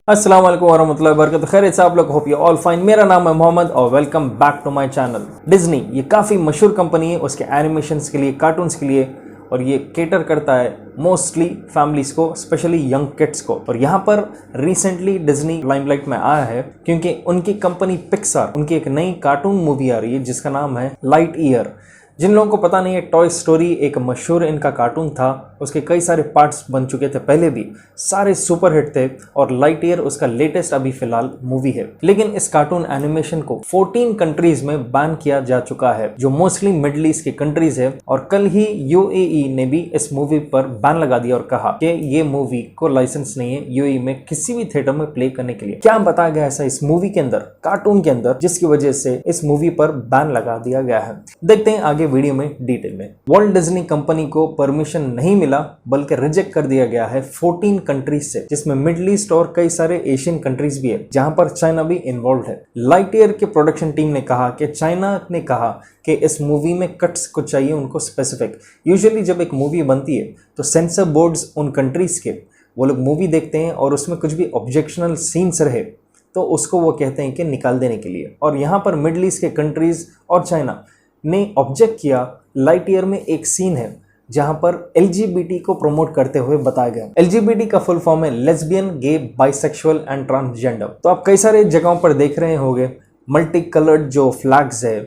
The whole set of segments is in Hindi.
अस्सलाम वालेकुम वरहमतुल्लाहि वबरकातुहू। खैरियत से आप लोग, होप यू ऑल फाइन। मेरा नाम है मोहम्मद और welcome back to my channel. Disney ये काफ़ी मशहूर कंपनी है उसके एनिमेशंस के लिए, कार्टून्स के लिए, और ये केटर करता है मोस्टली फैमिलीज को, स्पेशली यंग किड्स को। और यहाँ पर रिसेंटली डिज्नी लाइमलाइट में आया है क्योंकि उनकी कंपनी पिक्सार, उनकी एक नई कार्टून मूवी आ रही है जिसका नाम है लाइट ईयर। जिन लोगों को पता नहीं है, टॉय स्टोरी एक मशहूर इनका कार्टून था, उसके कई सारे पार्ट्स बन चुके थे पहले भी, सारे सुपर हिट थे, और लाइट ईयर उसका लेटेस्ट अभी फिलहाल मूवी है। लेकिन इस कार्टून एनिमेशन को 14 कंट्रीज में बैन किया जा चुका है, जो मोस्टली मिडल ईस्ट के कंट्रीज है। और कल ही यूएई ने भी इस मूवी पर बैन लगा दिया और कहा कि ये मूवी को लाइसेंस नहीं है यूएई में किसी भी थिएटर में प्ले करने के लिए। क्या बताया गया ऐसा इस मूवी के अंदर, कार्टून के अंदर, जिसकी वजह से इस मूवी पर बैन लगा दिया गया है? देखते हैं आगे वीडियो में डिटेल में। वर्ल्ड डिज्नी कंपनी को परमिशन नहीं मिला, बल्कि रिजेक्ट कर दिया गया है 14 कंट्रीज से, जिसमें मिडल ईस्ट और कई सारे एशियन कंट्रीज भी है, जहां पर चाइना भी इन्वॉल्व है। लाइट ईयर के प्रोडक्शन टीम ने कहा कि चाइना ने कहा कि इस मूवी में कट्स कुछ चाहिए उनको स्पेसिफिक। यूजुअली जब एक मूवी बनती है तो सेंसर बोर्ड्स उन कंट्रीज के, वो लोग मूवी देखते हैं और उसमें कुछ भी ऑब्जेक्शनल सीन्स रहे तो उसको वो कहते हैं कि निकाल देने के लिए। और यहाँ पर मिडल ईस्ट के कंट्रीज और चाइना ने ऑब्जेक्ट किया। लाइट ईयर में एक सीन है जहां पर एलजीबीटी को प्रमोट करते हुए बताया गया। एलजीबीटी का फुल फॉर्म है lesbian, gay, bisexual and transgender. तो आप कई सारे जगहों पर देख रहे होंगे मल्टी कलर्ड जो फ्लैग्स है,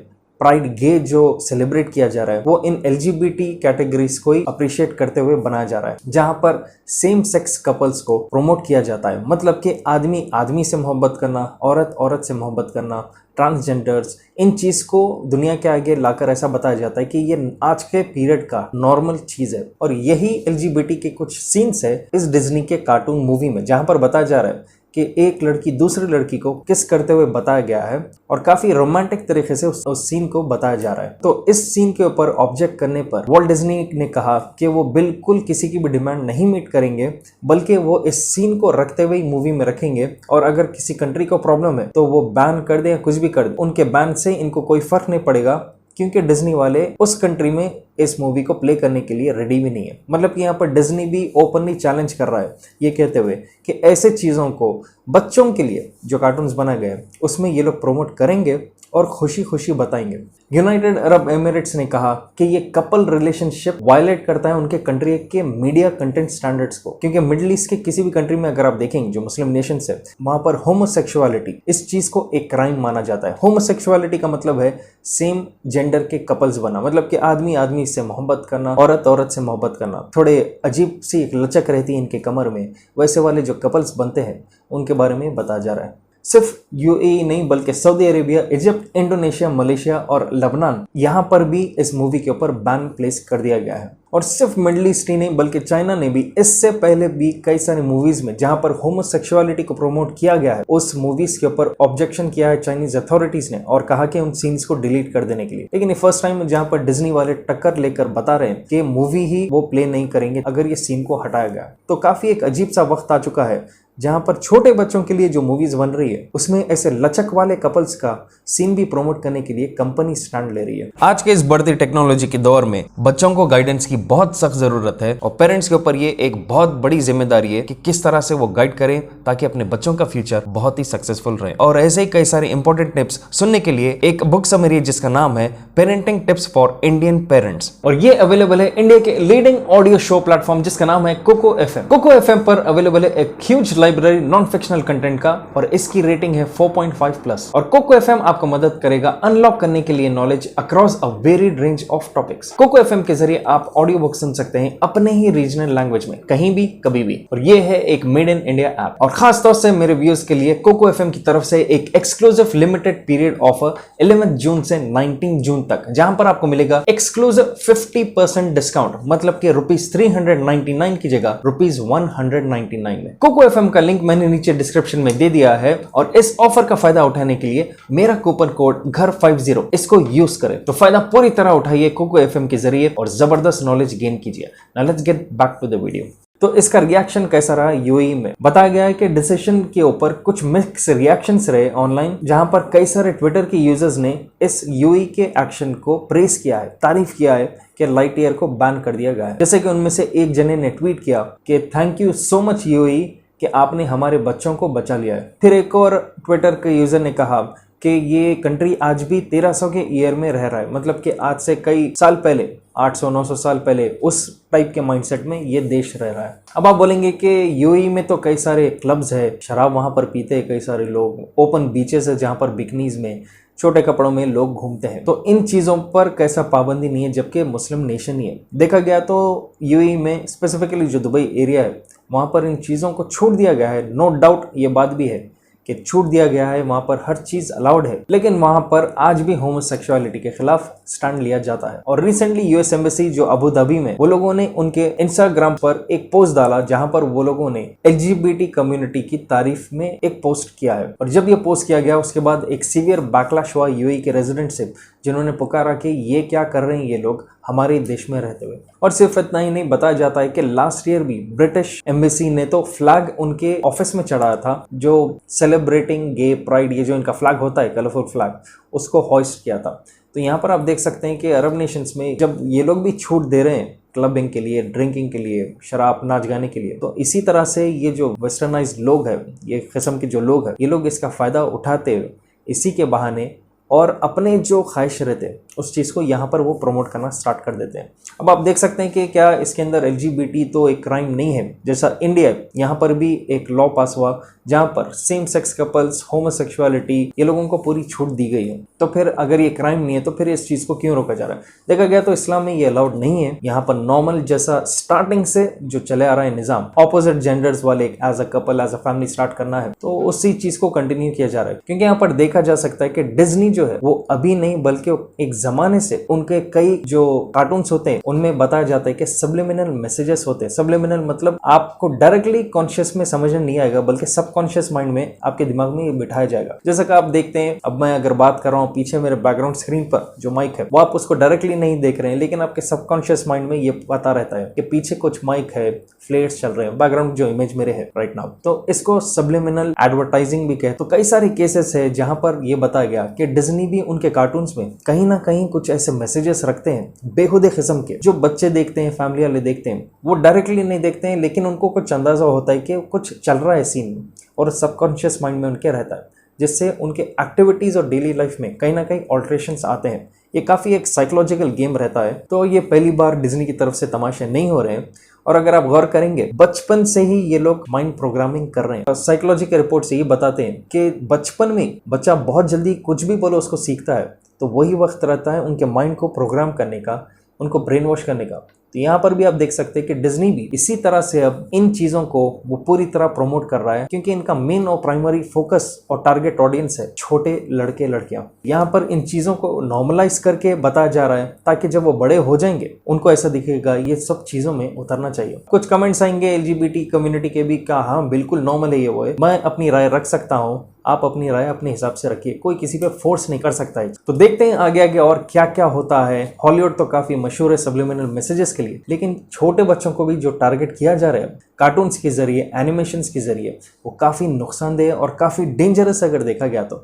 प्राइड गे जो सेलिब्रेट किया जा रहा है, वो इन एलजीबीटी कैटेगरीज को ही अप्रिशिएट करते हुए बनाया जा रहा है, जहां पर सेम सेक्स कपल्स को प्रमोट किया जाता है। मतलब कि आदमी आदमी से मोहब्बत करना, औरत औरत से मोहब्बत करना, ट्रांसजेंडर्स, इन चीज़ को दुनिया के आगे लाकर ऐसा बताया जाता है कि ये आज के पीरियड का नॉर्मल चीज़ है। और यही एलजीबीटी के कुछ सीन्स है इस डिज्नी के कार्टून मूवी में, जहां पर बताया जा रहा है कि एक लड़की दूसरी लड़की को किस करते हुए बताया गया है, और काफी रोमांटिक तरीके से उस सीन को बताया जा रहा है। तो इस सीन के ऊपर ऑब्जेक्ट करने पर वॉल्ट डिज्नी ने कहा कि वो बिल्कुल किसी की भी डिमांड नहीं मीट करेंगे, बल्कि वो इस सीन को रखते हुए मूवी में रखेंगे। और अगर किसी कंट्री को प्रॉब्लम है तो वो बैन कर दे या कुछ भी कर दे, उनके बैन से इनको कोई फर्क नहीं पड़ेगा, क्योंकि डिज्नी वाले उस कंट्री में इस मूवी को प्ले करने के लिए रेडी भी नहीं है। मतलब कि यहाँ पर डिज्नी भी ओपनली चैलेंज कर रहा है, ये कहते हुए कि ऐसे चीज़ों को बच्चों के लिए जो कार्टून्स बनाए गए उसमें ये लोग प्रमोट करेंगे और खुशी खुशी बताएंगे। यूनाइटेड अरब एमिरेट्स ने कहा कि ये कपल रिलेशनशिप वायलेट करता है उनके कंट्री के मीडिया कंटेंट स्टैंडर्ड्स को, क्योंकि मिडिल ईस्ट के किसी भी कंट्री में अगर आप देखेंगे जो मुस्लिम नेशन है, वहां पर होमोसेक्सुअलिटी, इस चीज को एक क्राइम माना जाता है। होमोसेक्सुअलिटी का मतलब है सेम जेंडर के कपल्स बना, मतलब कि आदमी आदमी से मोहब्बत करना, औरत औरत से मोहब्बत करना। थोड़े अजीब सी एक लचक रहती है इनके कमर में, वैसे वाले जो कपल्स बनते हैं उनके बारे में बताया जा रहा है। सिर्फ यूएई नहीं बल्कि Saudi Arabia, Egypt, Indonesia, Malaysia और लेबनान, यहाँ पर भी इस मूवी के ऊपर बैन प्लेस कर दिया गया है। और सिर्फ मिडल ईस्ट ही नहीं बल्कि चाइना ने भी इससे पहले भी कई सारी मूवीज में जहां पर होमोसेक्सुअलिटी को प्रमोट किया गया है, उस मूवीज के ऊपर ऑब्जेक्शन किया है चाइनीज अथॉरिटीज ने, और कहा कि उन सीन्स को डिलीट कर देने के लिए। लेकिन ये फर्स्ट टाइम जहां पर डिज्नी वाले टक्कर लेकर बता रहे हैं कि मूवी ही वो प्ले नहीं करेंगे अगर ये सीन को हटाया गया। तो काफी एक अजीब सा वक्त आ चुका है जहां पर छोटे बच्चों के लिए जो मूवीज बन रही है उसमें ऐसे लचक वाले कपल्स का सीन भी प्रमोट करने के लिए कंपनी स्टैंड ले रही है। आज के इस बढ़ती टेक्नोलॉजी के दौर में बच्चों को गाइडेंस की बहुत सख्त जरूरत है, और पेरेंट्स के ऊपर ये एक बहुत बड़ी जिम्मेदारी है कि किस तरह से वो गाइड करें ताकि अपने बच्चों का फ्यूचर बहुत ही सक्सेसफुल रहे। और ऐसे ही कई सारे इंपॉर्टेंट टिप्स सुनने के लिए एक बुक समरी है जिसका नाम है parenting tips for Indian parents, और ये अवेलेबल है इंडिया के लीडिंग ऑडियो शो प्लेटफॉर्म जिसका नाम है कोको एफएम। कोको एफएम पर अवेलेबल है एक huge library non fictional content का, और इसकी रेटिंग है 4.5+। और कोको एफएम आपको मदद करेगा अनलॉक करने के लिए knowledge across a varied range of topics. Kuku FM के जरिए आप ऑडियो बुक सुन सकते हैं अपने ही रीजनल लैंग्वेज में, कहीं भी कभी भी। और ये है एक मेड इन इंडिया ऐप। और खास तौर से मेरे व्यूअर्स के लिए कोको एफएम की तरफ से एक एक्सक्लूसिव लिमिटेड पीरियड ऑफर 11 जून से 19 जून तक, जहां पर आपको मिलेगा एक्सक्लूसिव 50% डिस्काउंट, मतलब कि ₹399 की जगह ₹199 में। कोको एफएम का लिंक मैंने नीचे डिस्क्रिप्शन में दे दिया है, और इस ऑफर का फायदा उठाने के लिए मेरा कूपन कोड घर50 इसको यूज करें तो फायदा पूरी तरह उठाइए कोको एफएम के जरिए और जबरदस्त नॉलेज गेन कीजिए। Now let's get back to the video. तो इसका रिएक्शन कैसा रहा यूएई में? बताया गया है कि डिसीजन के ऊपर कुछ मिक्स रिएक्शंस रहे ऑनलाइन, जहां पर कई सारे ट्विटर के यूजर्स ने इस यूएई के एक्शन को प्रेस किया है, तारीफ किया है कि लाइट ईयर को बैन कर दिया गया है। जैसे कि उनमें से एक जने ने ट्वीट किया कि thank you so much UAE कि आपने हमारे बच्चों को बचा लिया है। फिर एक और ट्विटर के यूजर ने कहा कि ये कंट्री आज भी 1300 के ईयर में रह रहा है, मतलब कि आज से कई साल पहले, 800-900 साल पहले उस टाइप के माइंडसेट में ये देश रह रहा है। अब आप बोलेंगे कि यूएई में तो कई सारे क्लब्स है, शराब वहां पर पीते हैं कई सारे लोग, ओपन बीचेस है जहां पर बिकनीज में छोटे कपड़ों में लोग घूमते हैं, तो इन चीज़ों पर कैसा पाबंदी नहीं है जबकि मुस्लिम नेशन ही है। देखा गया तो यूएई में स्पेसिफिकली जो दुबई एरिया है वहाँ पर इन चीज़ों को छूट दिया गया है। नो डाउट ये बात भी है कि छूट दिया गया है, वहाँ पर हर चीज़ अलाउड है, लेकिन वहाँ पर आज भी होमोसेक्सुअलिटी के खिलाफ स्टैंड लिया जाता है। और रिसेंटली यूएस एम्बेसी जो अबू धाबी में, वो लोगों ने उनके इंस्टाग्राम पर एक पोस्ट डाला जहाँ पर वो लोगों ने एलजीबीटी कम्युनिटी की तारीफ में एक पोस्ट किया है। और जब ये पोस्ट किया गया उसके बाद एक सीवियर बैकलैश हुआ यूएई के रेजिडेंट से, जिन्होंने पुकारा कि ये क्या कर रहे हैं ये लोग हमारे देश में रहते हुए। और सिर्फ इतना ही नहीं, बताया जाता है कि लास्ट ईयर भी ब्रिटिश एम्बेसी ने तो फ्लैग उनके ऑफिस में चढ़ाया था, जो सेलिब्रेटिंग गे प्राइड, ये जो इनका फ्लैग होता है कलरफुल फ्लैग, उसको हॉइस्ट किया था। तो यहाँ पर आप देख सकते हैं कि अरब नेशंस में जब ये लोग भी छूट दे रहे हैं क्लबिंग के लिए, ड्रिंकिंग के लिए, शराब नाच गाने के लिए, तो इसी तरह से ये जो वेस्टर्नाइज्ड लोग हैं, ये किस्म के जो लोग हैं, ये लोग इसका फ़ायदा उठाते हुए इसी के बहाने और अपने जो ख्वाहिश रहते हैं उस चीज़ को यहाँ पर वो प्रमोट करना स्टार्ट कर देते हैं। अब आप देख सकते हैं कि क्या इसके अंदर एलजीबीटी तो एक क्राइम नहीं है, जैसा इंडिया यहाँ पर भी एक लॉ पास हुआ जहाँ पर सेम सेक्स कपल्स, होमोसेक्सुअलिटी, ये लोगों को पूरी छूट दी गई है। तो फिर अगर ये क्राइम नहीं है तो फिर इस चीज़ को क्यों रोका जा रहा है? देखा गया तो इस्लाम में ये अलाउड नहीं है। यहाँ पर नॉर्मल जैसा स्टार्टिंग से जो चले आ रहा है निज़ाम, ऑपोजिट जेंडर्स वाले as a couple, as a family start करना है, तो उसी चीज़ को कंटिन्यू किया जा रहा है। क्योंकि यहाँ पर देखा जा सकता है कि डिज्नी जो है वो अभी नहीं बल्कि एक जमाने से उनके कई जो कार्टून्स होते हैं उनमें बताया जाता है कि सबलिमिनल मैसेजेस होते हैं। सबलिमिनल मतलब आपको डायरेक्टली कॉन्शियस में समझ नहीं आएगा, बल्कि सबकॉन्शियस माइंड में आपके दिमाग में ये बिठाया जाएगा। जैसा कि आप देखते हैं, अब मैं अगर बात कर रहा हूँ, पीछे मेरे बैकग्राउंड स्क्रीन पर जो माइक है वो आप उसको डायरेक्टली नहीं देख रहे हैं, लेकिन आपके सबकॉन्शियस माइंड में ये पता रहता है कि पीछे कुछ माइक है, फ्लेयर्स चल रहे हैं, बैकग्राउंड जो इमेज मेरे है राइट नाउ, तो इसको सबलिमिनल एडवर्टाइजिंग भी कहते हैं। तो कई सारे केसेस है जहां पर यह बताया गया कि डिज्नी भी उनके कार्टून्स में कहीं ना कहीं कुछ ऐसे मैसेजेस रखते हैं बेहुदे किस्म के, जो बच्चे देखते हैं, फैमिली वाले देखते हैं, वो डायरेक्टली नहीं देखते हैं, लेकिन उनको कुछ अंदाजा होता है कि कुछ चल रहा है सीन में, और सबकॉन्शियस माइंड में उनके रहता है, जिससे उनके एक्टिविटीज और डेली लाइफ में कहीं ना कहीं ऑल्ट्रेशंस आते हैं। ये काफ़ी एक साइकोलॉजिकल गेम रहता है। तो ये पहली बार डिज्नी की तरफ से तमाशे नहीं हो रहे हैं, और अगर आप गौर करेंगे बचपन से ही ये लोग माइंड प्रोग्रामिंग कर रहे हैं। साइकोलॉजी के रिपोर्ट से ये बताते हैं कि बचपन में बच्चा बहुत जल्दी कुछ भी बोलो उसको सीखता है, तो वही वक्त रहता है उनके माइंड को प्रोग्राम करने का, उनको ब्रेन वॉश करने का। तो यहाँ पर भी आप देख सकते हैं कि डिज्नी भी इसी तरह से अब इन चीज़ों को वो पूरी तरह प्रमोट कर रहा है, क्योंकि इनका मेन और प्राइमरी फोकस और टारगेट ऑडियंस है छोटे लड़के लड़कियां। यहाँ पर इन चीज़ों को नॉर्मलाइज करके बताया जा रहा है ताकि जब वो बड़े हो जाएंगे उनको ऐसा दिखेगा ये सब चीज़ों में उतरना चाहिए। कुछ कमेंट्स आएंगे एलजीबीटी कम्युनिटी के भी, कहा हाँ बिल्कुल नॉर्मल है ये वो है, मैं अपनी राय रख सकता हूँ, आप अपनी राय अपने हिसाब से रखिए, कोई किसी पे फोर्स नहीं कर सकता है। तो देखते हैं आगे आगे और क्या क्या होता है। हॉलीवुड तो काफी मशहूर है सबलिमिनल मैसेजेस के लिए, लेकिन छोटे बच्चों को भी जो टारगेट किया जा रहा है कार्टून्स के जरिए, एनिमेशंस के जरिए, वो काफी नुकसानदेह और काफी डेंजरस अगर देखा गया तो,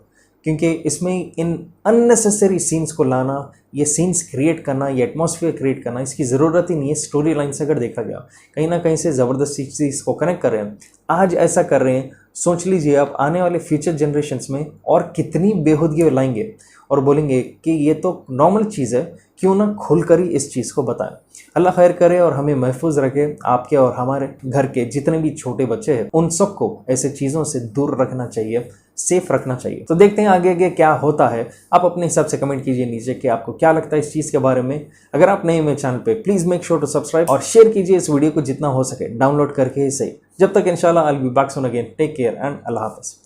क्योंकि इसमें इन अननेसेसरी सीन्स को लाना, ये सीन्स क्रिएट करना, ये एटमॉस्फेयर क्रिएट करना, इसकी ज़रूरत ही नहीं है। स्टोरी लाइन से अगर देखा गया कहीं ना कहीं से ज़बरदस्ती चीज़ को कनेक्ट कर रहे हैं, आज ऐसा कर रहे हैं, सोच लीजिए आप आने वाले फ्यूचर जनरेशन्स में और कितनी बेहूदगी लाएंगे और बोलेंगे कि ये तो नॉर्मल चीज़ है, क्यों ना खुलकर ही इस चीज़ को बताएं। अल्लाह खैर करे और हमें महफूज रखे, आपके और हमारे घर के जितने भी छोटे बच्चे हैं उन सबको ऐसे चीज़ों से दूर रखना चाहिए, सेफ रखना चाहिए। तो देखते हैं आगे आगे क्या होता है। आप अपने हिसाब से कमेंट कीजिए नीचे कि आपको क्या लगता है इस चीज़ के बारे में। अगर आप नए मेरे चैनल पे please make sure to subscribe और शेयर कीजिए इस वीडियो को जितना हो सके, डाउनलोड करके ही सही। जब तक इंशाल्लाह I will be back soon again, take care and अल्लाह हाफ़िज़।